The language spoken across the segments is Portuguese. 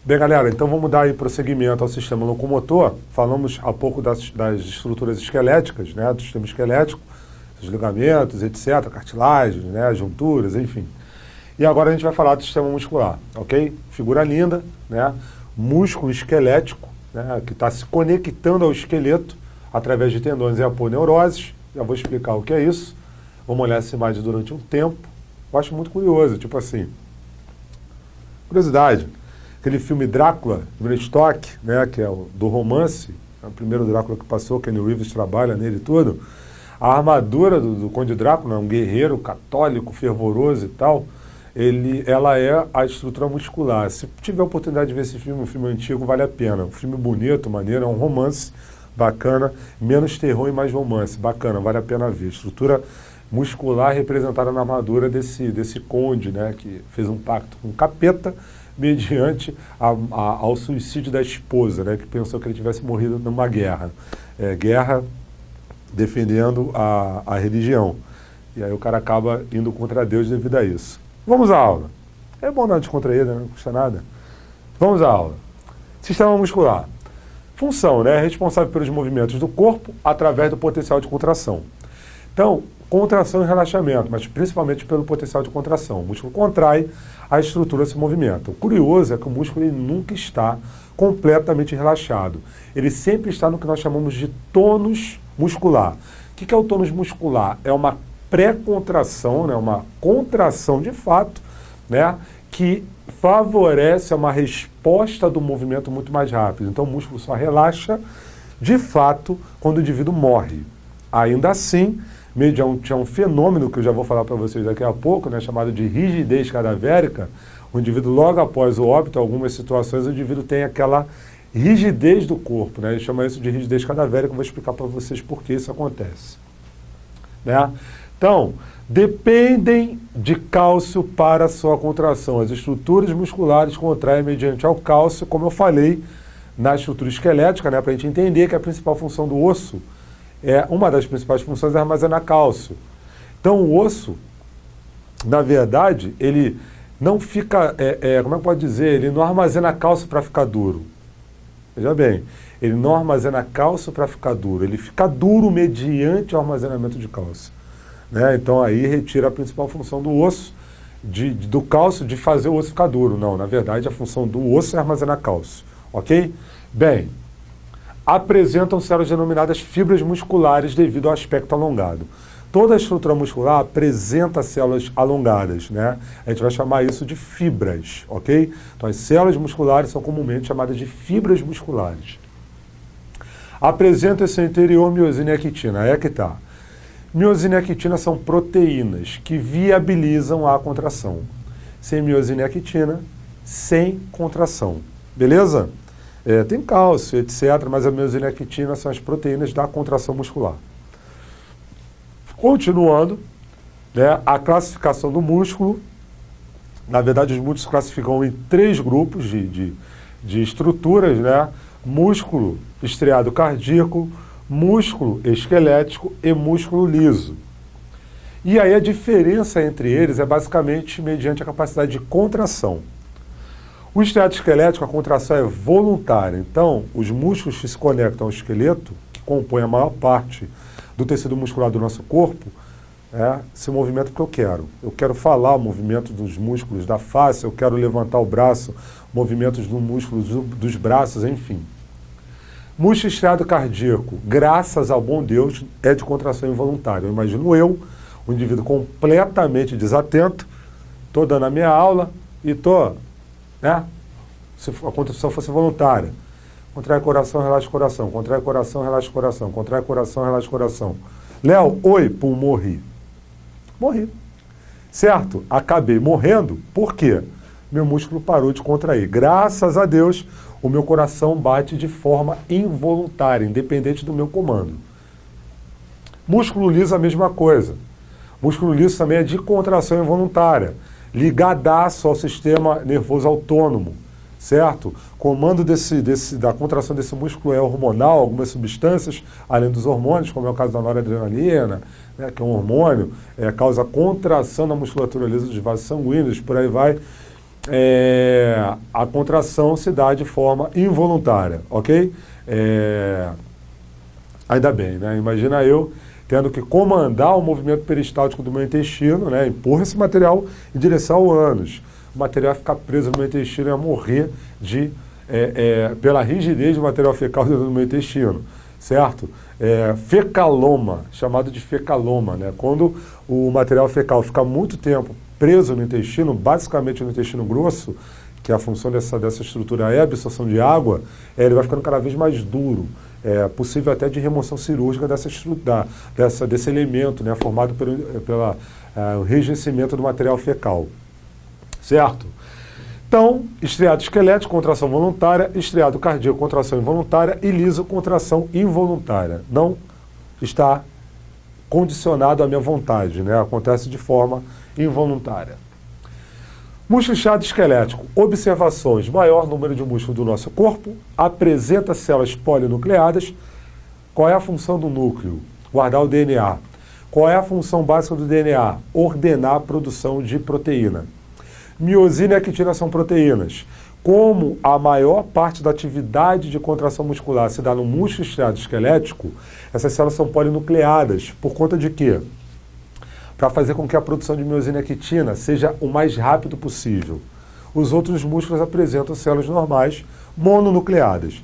Bem, galera, então vamos dar aí prosseguimento ao sistema locomotor. Falamos há pouco das estruturas esqueléticas, né, do sistema esquelético, os ligamentos, etc., cartilagens, né, junturas, enfim. E agora a gente vai falar do sistema muscular, ok? Figura linda, né? Músculo esquelético, né, que está se conectando ao esqueleto através de tendões e aponeuroses. Já vou explicar o que é isso. Vamos olhar essa imagem durante um tempo. Eu acho muito curioso, tipo assim. Curiosidade. Aquele filme Drácula, de Bram Stoker, né, que é o do romance, é o primeiro Drácula que passou, Keanu Reeves trabalha nele e tudo. A armadura do Conde Drácula, um guerreiro católico, fervoroso e tal, ela é a estrutura muscular. Se tiver a oportunidade de ver esse filme, um filme antigo, vale a pena. Um filme bonito, maneiro, é um romance bacana, menos terror e mais romance, bacana, vale a pena ver. Estrutura muscular representada na armadura desse conde, né, que fez um pacto com o capeta, mediante ao suicídio da esposa, né, que pensou que ele tivesse morrido numa guerra. Guerra defendendo a religião. E aí o cara acaba indo contra Deus devido a isso. Vamos à aula. É bom dar uma descontraída, não custa nada. Vamos à aula. Sistema muscular. Função, né? É responsável pelos movimentos do corpo através do potencial de contração. Então, contração e relaxamento, mas principalmente pelo potencial de contração. O músculo contrai, a estrutura se movimenta. O curioso é que o músculo ele nunca está completamente relaxado. Ele sempre está no que nós chamamos de tônus muscular. O que é o tônus muscular? É uma pré-contração, né, uma contração de fato, né, que favorece uma resposta do movimento muito mais rápido. Então o músculo só relaxa de fato quando o indivíduo morre. Ainda assim, mediante um fenômeno que eu já vou falar para vocês daqui a pouco, né, chamado de rigidez cadavérica, o indivíduo logo após o óbito, em algumas situações, o indivíduo tem aquela rigidez do corpo, né? Ele chama isso de rigidez cadavérica, eu vou explicar para vocês por que isso acontece. Né? Então, dependem de cálcio para a sua contração. As estruturas musculares contraem mediante ao cálcio, como eu falei, na estrutura esquelética, né? Para a gente entender que a principal função do osso, uma das principais funções é armazenar cálcio. Então, o osso, na verdade, ele não fica, como é que pode dizer? Ele não armazena cálcio para ficar duro. Veja bem, ele não armazena cálcio para ficar duro, ele fica duro mediante o armazenamento de cálcio. Né? Então aí retira a principal função do osso, do cálcio, de fazer o osso ficar duro. Não, na verdade a função do osso é armazenar cálcio. Ok? Bem, apresentam células denominadas fibras musculares devido ao aspecto alongado. Toda a estrutura muscular apresenta células alongadas, né? A gente vai chamar isso de fibras, ok? Então as células musculares são comumente chamadas de fibras musculares. Apresenta em seu interior miosina e actina, aí é que está. Miosina e actina são proteínas que viabilizam a contração. Sem miosina e actina, sem contração. Beleza? Tem cálcio, etc., mas a miosina e actina são as proteínas da contração muscular. Continuando, né, a classificação do músculo, na verdade os músculos se classificam em 3 grupos de estruturas, né? Músculo estriado cardíaco, músculo esquelético e músculo liso. E aí a diferença entre eles é basicamente mediante a capacidade de contração. O estriado esquelético, a contração é voluntária, então os músculos que se conectam ao esqueleto, que compõem a maior parte do tecido muscular do nosso corpo, se movimenta porque eu quero. Eu quero falar o movimento dos músculos da face, eu quero levantar o braço, movimentos dos músculos dos braços, enfim. Músculo estriado cardíaco, graças ao bom Deus, é de contração involuntária. Eu imagino um indivíduo completamente desatento, estou dando a minha aula e estou, né? Se a contração fosse voluntária. Contrai coração, relaxa o coração. Contrai coração, relaxa o coração. Contrai coração, relaxa o coração. Léo, oi, pum, morri. Morri. Certo? Acabei morrendo. Por quê? Meu músculo parou de contrair. Graças a Deus, o meu coração bate de forma involuntária, independente do meu comando. Músculo liso, a mesma coisa. Músculo liso também é de contração involuntária, ligadaço ao sistema nervoso autônomo. Certo? Comando da contração desse músculo é hormonal, algumas substâncias, além dos hormônios, como é o caso da noradrenalina, né, que é um hormônio, causa contração da musculatura lisa dos vasos sanguíneos, por aí vai. a contração se dá de forma involuntária, ok? Ainda bem, né? Imagina eu tendo que comandar o movimento peristáltico do meu intestino, né? Empurra esse material em direção ao ânus. O material ia ficar preso no meu intestino e ia morrer pela rigidez do material fecal dentro do meu intestino, certo? Fecaloma, chamado de fecaloma, né? Quando o material fecal fica muito tempo preso no intestino, basicamente no intestino grosso, que a função dessa estrutura é a absorção de água, ele vai ficando cada vez mais duro. É possível até de remoção cirúrgica desse elemento, né, formado pelo enrijecimento do material fecal. Certo? Então, estriado esquelético, contração voluntária, estriado cardíaco, contração involuntária e liso, contração involuntária. Não está condicionado à minha vontade, né? Acontece de forma involuntária. Músculo estriado esquelético. Observações. Maior número de músculos do nosso corpo. Apresenta células polinucleadas. Qual é a função do núcleo? Guardar o DNA. Qual é a função básica do DNA? Ordenar a produção de proteína. Miosina e actina são proteínas. Como a maior parte da atividade de contração muscular se dá no músculo estriado esquelético, essas células são polinucleadas. Por conta de quê? Para fazer com que a produção de miosina e actina seja o mais rápido possível. Os outros músculos apresentam células normais, mononucleadas,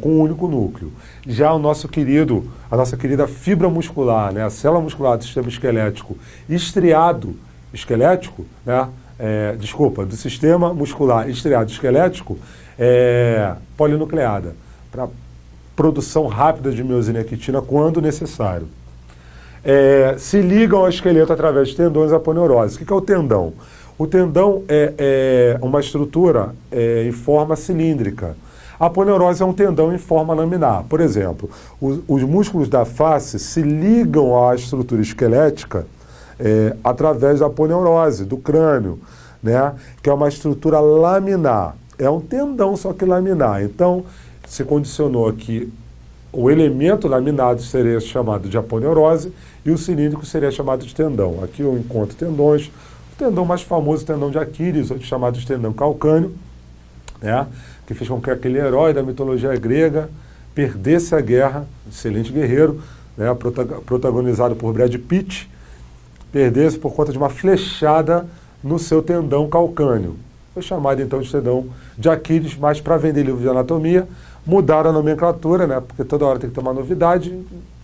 com um único núcleo. Já a nossa querida fibra muscular, né, a célula muscular do sistema esquelético, estriado esquelético, né, do sistema muscular estriado esquelético, polinucleada, para produção rápida de miosina e actina quando necessário. Se ligam ao esqueleto através de tendões e aponeurose. O que é o tendão? O tendão é uma estrutura em forma cilíndrica. A aponeurose é um tendão em forma laminar. Por exemplo, os músculos da face se ligam à estrutura esquelética através da aponeurose, do crânio, né? Que é uma estrutura laminar. É um tendão, só que laminar. Então, se condicionou aqui o elemento laminado seria chamado de aponeurose e o cilíndrico seria chamado de tendão. Aqui eu encontro tendões. O tendão mais famoso, o tendão de Aquiles, outro chamado de tendão calcâneo, né, que fez com que aquele herói da mitologia grega perdesse a guerra, excelente guerreiro, né, protagonizado por Brad Pitt, perdesse por conta de uma flechada no seu tendão calcâneo. Foi chamado então de tendão de Aquiles, mas para vender livro de anatomia, mudaram a nomenclatura, né? Porque toda hora tem que ter uma novidade,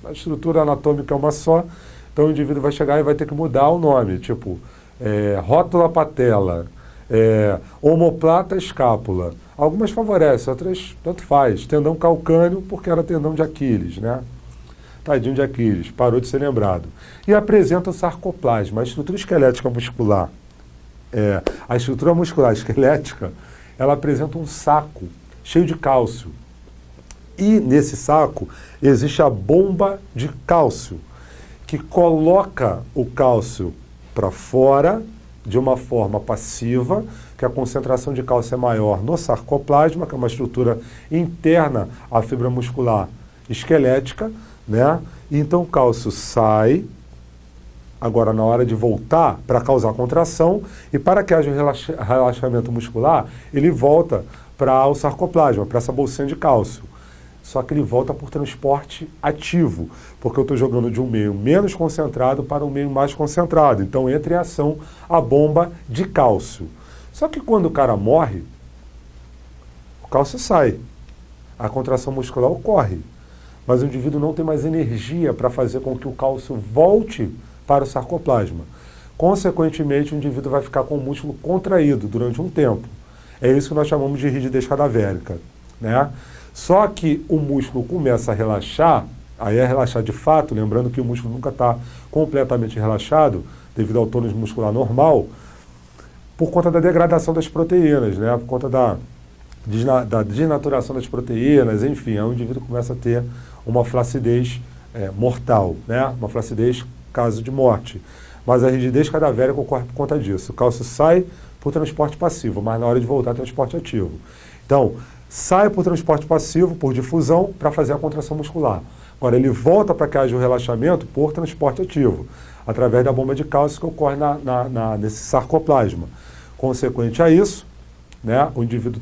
a estrutura anatômica é uma só, então o indivíduo vai chegar e vai ter que mudar o nome, tipo, rótula patela, omoplata escápula. Algumas favorecem, outras tanto faz. Tendão calcâneo, porque era tendão de Aquiles, né? Tadinho de Aquiles, parou de ser lembrado. E apresenta o sarcoplasma, a estrutura esquelética muscular. A estrutura muscular esquelética, ela apresenta um saco cheio de cálcio. E nesse saco existe a bomba de cálcio, que coloca o cálcio para fora de uma forma passiva, que a concentração de cálcio é maior no sarcoplasma, que é uma estrutura interna à fibra muscular esquelética, né? E então o cálcio sai, agora na hora de voltar para causar contração, e para que haja um relaxamento muscular, ele volta para o sarcoplasma, para essa bolsinha de cálcio. Só que ele volta por transporte ativo, porque eu estou jogando de um meio menos concentrado para um meio mais concentrado. Então entra em ação a bomba de cálcio. Só que quando o cara morre, o cálcio sai, a contração muscular ocorre, mas o indivíduo não tem mais energia para fazer com que o cálcio volte para o sarcoplasma. Consequentemente, o indivíduo vai ficar com o músculo contraído durante um tempo. É isso que nós chamamos de rigidez cadavérica, né? Só que o músculo começa a relaxar, aí é relaxar de fato, lembrando que o músculo nunca está completamente relaxado, devido ao tônus muscular normal, por conta da degradação das proteínas, né? Por conta da desnaturação das proteínas, enfim, aí o indivíduo começa a ter uma flacidez mortal, né? Uma flacidez caso de morte. Mas a rigidez cadavérica ocorre por conta disso. O cálcio sai por transporte passivo, mas na hora de voltar, transporte ativo. Então, sai por transporte passivo, por difusão, para fazer a contração muscular. Agora, ele volta para que haja o relaxamento por transporte ativo, através da bomba de cálcio que ocorre nesse sarcoplasma. Consequente a isso, né? O indivíduo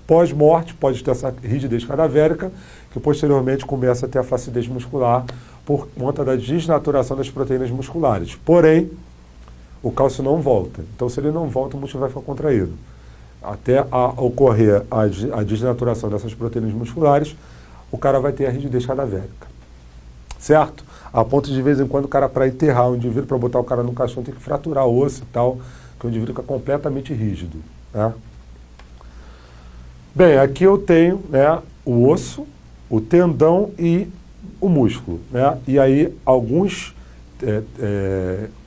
pós-morte pode ter essa rigidez cadavérica, que posteriormente começa a ter a flacidez muscular por conta da desnaturação das proteínas musculares. Porém, o cálcio não volta. Então, se ele não volta, o músculo vai ficar contraído. Até ocorrer a desnaturação dessas proteínas musculares, o cara vai ter a rigidez cadavérica. Certo? A ponto de vez em quando, o cara, para enterrar o indivíduo, para botar o cara no caixão, tem que fraturar o osso e tal, que o indivíduo fica completamente rígido. Né? Bem, aqui eu tenho, né, o osso, o tendão e o músculo. Né? E aí,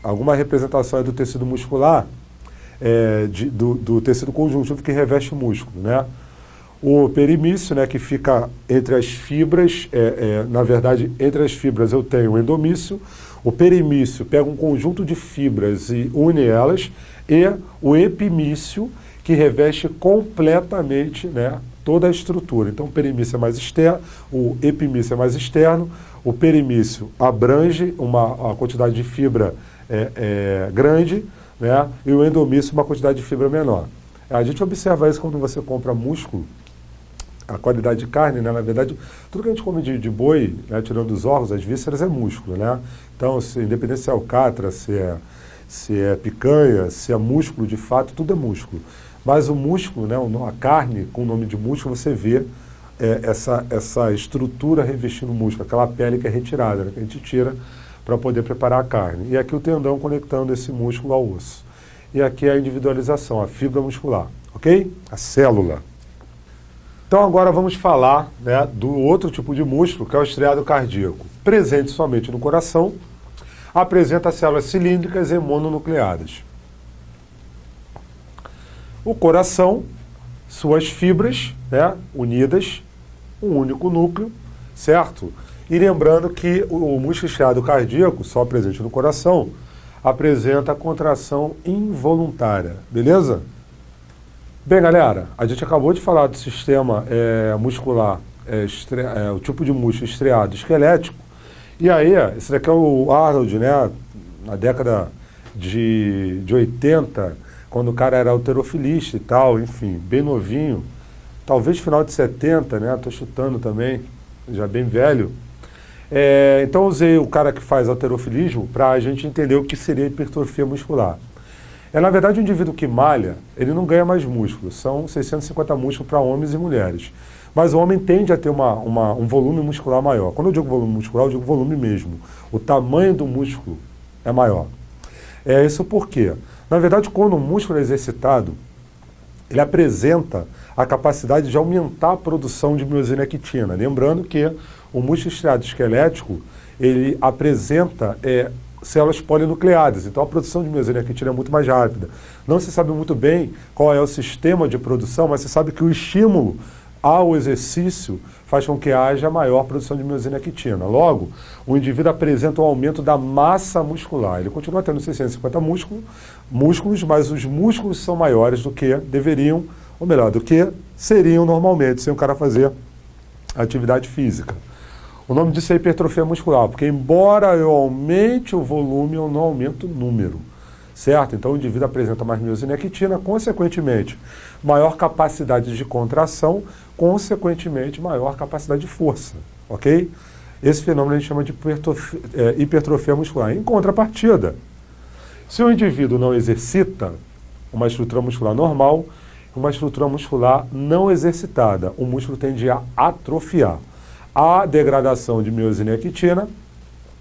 alguma representação do tecido muscular, do tecido conjuntivo que reveste o músculo. Né? O perimício, né, que fica entre as fibras, na verdade, entre as fibras eu tenho o endomício, o perimício pega um conjunto de fibras e une elas, e o epimício, que reveste completamente, né, toda a estrutura. Então, o perimício é mais externo, o epimício é mais externo, o perimício abrange uma quantidade de fibra grande, né, e o endomício uma quantidade de fibra menor. A gente observa isso quando você compra músculo, a qualidade de carne, né, na verdade, tudo que a gente come de boi, né, tirando os órgãos, as vísceras, é músculo. Né? Então, independente se é alcatra, se é picanha, se é músculo de fato, tudo é músculo. Mas o músculo, né, a carne com o nome de músculo, você vê essa estrutura revestindo o músculo, aquela pele que é retirada, né, que a gente tira para poder preparar a carne. E aqui o tendão conectando esse músculo ao osso. E aqui a individualização, a fibra muscular, ok? A célula. Então agora vamos falar, né, do outro tipo de músculo, que é o estriado cardíaco. Presente somente no coração, apresenta células cilíndricas e mononucleadas. O coração, suas fibras, né, unidas, um único núcleo, certo? E lembrando que o músculo estriado cardíaco, só presente no coração, apresenta contração involuntária, beleza? Bem, galera, a gente acabou de falar do sistema muscular, o tipo de músculo estriado esquelético, e aí, esse daqui é o Arnold, né, na década de 80, quando o cara era halterofilista e tal, enfim, bem novinho, talvez final de 70, né, tô chutando também, já bem velho. Então eu usei o cara que faz halterofilismo para a gente entender o que seria hipertrofia muscular. Na verdade, o indivíduo que malha, ele não ganha mais músculo, são 650 músculos para homens e mulheres. Mas o homem tende a ter um volume muscular maior. Quando eu digo volume muscular, eu digo volume mesmo. O tamanho do músculo é maior. Isso porque, na verdade, quando o músculo é exercitado, ele apresenta a capacidade de aumentar a produção de miosina e actina. Lembrando que o músculo estriado esquelético, ele apresenta células polinucleadas, então a produção de miosina e actina é muito mais rápida. Não se sabe muito bem qual é o sistema de produção, mas se sabe que o estímulo ao exercício faz com que haja maior produção de miosina e actina. Logo, o indivíduo apresenta um aumento da massa muscular. Ele continua tendo 650 músculos, mas os músculos são maiores do que deveriam, ou melhor, do que seriam normalmente, sem o cara fazer atividade física. O nome disso é hipertrofia muscular, porque embora eu aumente o volume, eu não aumento o número, certo? Então o indivíduo apresenta mais miosina e actina, consequentemente, maior capacidade de contração, consequentemente, maior capacidade de força, ok? Esse fenômeno a gente chama de hipertrofia muscular. Em contrapartida, se o indivíduo não exercita uma estrutura muscular normal, uma estrutura muscular não exercitada, o músculo tende a atrofiar. A degradação de miosina e actina,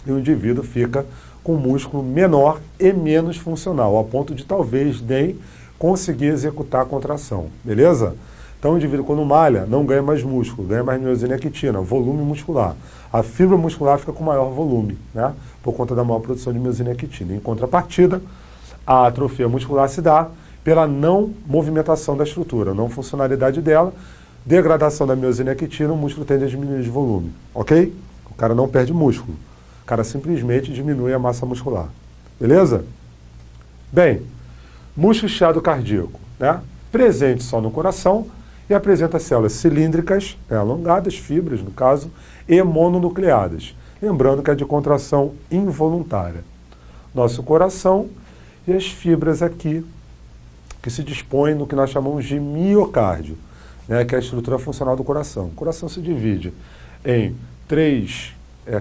e o indivíduo fica com músculo menor e menos funcional, a ponto de talvez nem conseguir executar a contração, beleza? Então o indivíduo quando malha não ganha mais músculo, ganha mais miosina e actina, volume muscular. A fibra muscular fica com maior volume, né? Por conta da maior produção de miosina e actina. Em contrapartida, a atrofia muscular se dá pela não movimentação da estrutura, não funcionalidade dela, degradação da miosina e actina, o músculo tende a diminuir de volume, ok? O cara não perde músculo, o cara simplesmente diminui a massa muscular, beleza? Bem, músculo estriado cardíaco, né? Presente só no coração e apresenta células cilíndricas, alongadas, fibras no caso, e mononucleadas, lembrando que é de contração involuntária. Nosso coração e as fibras aqui que se dispõe no que nós chamamos de miocárdio, né, que é a estrutura funcional do coração. O coração se divide em três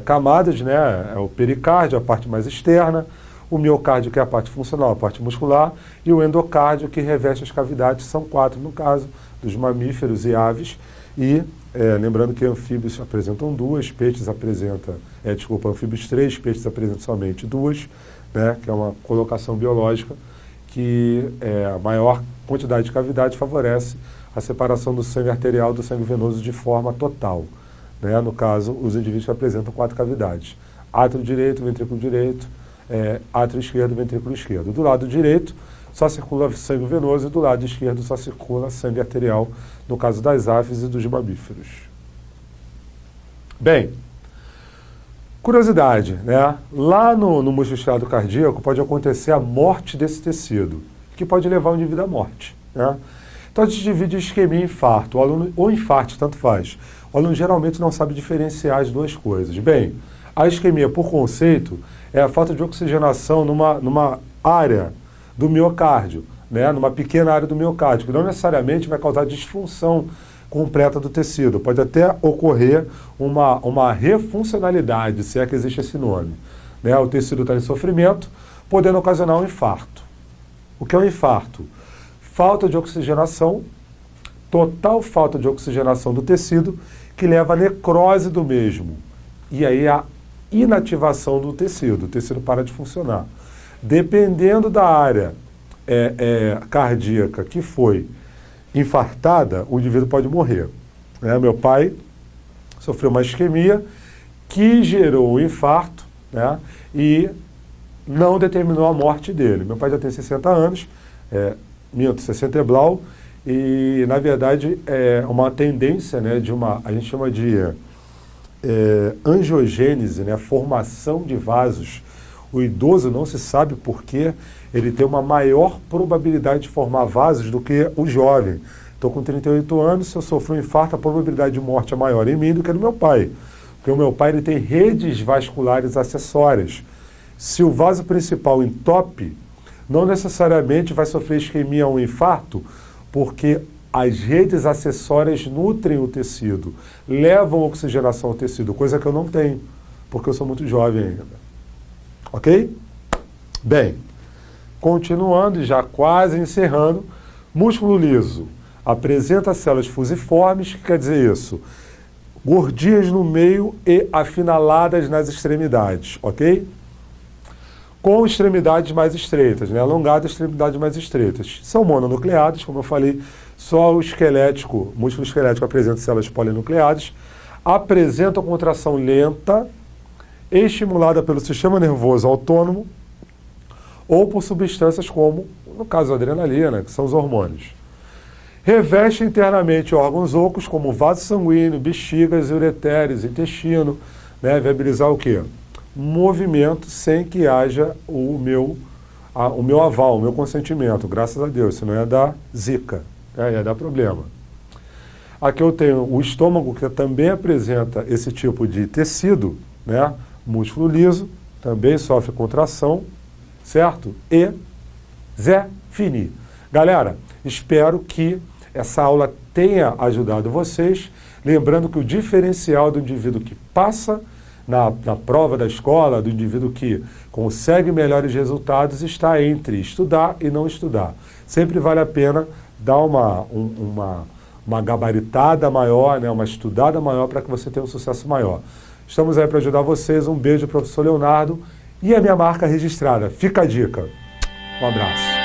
camadas, né, é o pericárdio, a parte mais externa, o miocárdio, que é a parte funcional, a parte muscular, e o endocárdio, que reveste as cavidades, são 4 no caso, dos mamíferos e aves, e lembrando que anfíbios apresentam 2, peixes apresentam, anfíbios 3, peixes apresentam somente 2, né, que é uma colocação biológica, que a maior quantidade de cavidade favorece a separação do sangue arterial do sangue venoso de forma total. Né? No caso, os indivíduos que apresentam 4 cavidades. Átrio direito, ventrículo direito, átrio esquerdo, ventrículo esquerdo. Do lado direito, só circula sangue venoso e do lado esquerdo só circula sangue arterial, no caso das aves e dos mamíferos. Bem, curiosidade, né? Lá no músculo estriado cardíaco pode acontecer a morte desse tecido, que pode levar o indivíduo à morte, né? Então a gente divide isquemia e infarto, o aluno, ou infarto, tanto faz. O aluno geralmente não sabe diferenciar as duas coisas. Bem, a isquemia, por conceito, é a falta de oxigenação numa área do miocárdio, né? Numa pequena área do miocárdio, que não necessariamente vai causar disfunção completa do tecido. Pode até ocorrer uma refuncionalidade, se é que existe esse nome. Né? O tecido está em sofrimento, podendo ocasionar um infarto. O que é um infarto? Falta de oxigenação, total falta de oxigenação do tecido, que leva à necrose do mesmo. E aí a inativação do tecido, o tecido para de funcionar. Dependendo da área cardíaca que foi infartada, o indivíduo pode morrer. Né? Meu pai sofreu uma isquemia que gerou um infarto, né? E não determinou a morte dele. Meu pai já tem 60 anos, 60 e blau, e na verdade é uma tendência, né, a gente chama de angiogênese, né, formação de vasos. O idoso não se sabe por quê, ele tem uma maior probabilidade de formar vasos do que o jovem. Estou com 38 anos, se eu sofrer um infarto, a probabilidade de morte é maior em mim do que no meu pai. Porque o meu pai ele tem redes vasculares acessórias. Se o vaso principal entope, não necessariamente vai sofrer isquemia ou um infarto, porque as redes acessórias nutrem o tecido, levam oxigenação ao tecido, coisa que eu não tenho, porque eu sou muito jovem ainda. Ok? Bem, continuando e já quase encerrando, músculo liso apresenta células fusiformes, que quer dizer isso? Gordinhas no meio e afinaladas nas extremidades, ok? Com extremidades mais estreitas, né? Alongadas, extremidades mais estreitas. São mononucleadas, como eu falei, só o músculo esquelético apresenta células polinucleadas, apresenta contração lenta, estimulada pelo sistema nervoso autônomo ou por substâncias como, no caso, a adrenalina, que são os hormônios. Reveste internamente órgãos ocos, como vaso sanguíneo, bexigas, ureteres, intestino, né? Viabilizar o quê? Movimento sem que haja o meu aval, o meu consentimento, graças a Deus, senão ia dar zika, ia dar problema. Aqui eu tenho o estômago, que também apresenta esse tipo de tecido, né? Músculo liso, também sofre contração, certo? E Zé Fini. Galera, espero que essa aula tenha ajudado vocês, lembrando que o diferencial do indivíduo que passa na prova da escola, do indivíduo que consegue melhores resultados, está entre estudar e não estudar. Sempre vale a pena dar uma gabaritada maior, né, uma estudada maior para que você tenha um sucesso maior. Estamos aí para ajudar vocês. Um beijo, professor Leonardo. E a minha marca registrada. Fica a dica. Um abraço.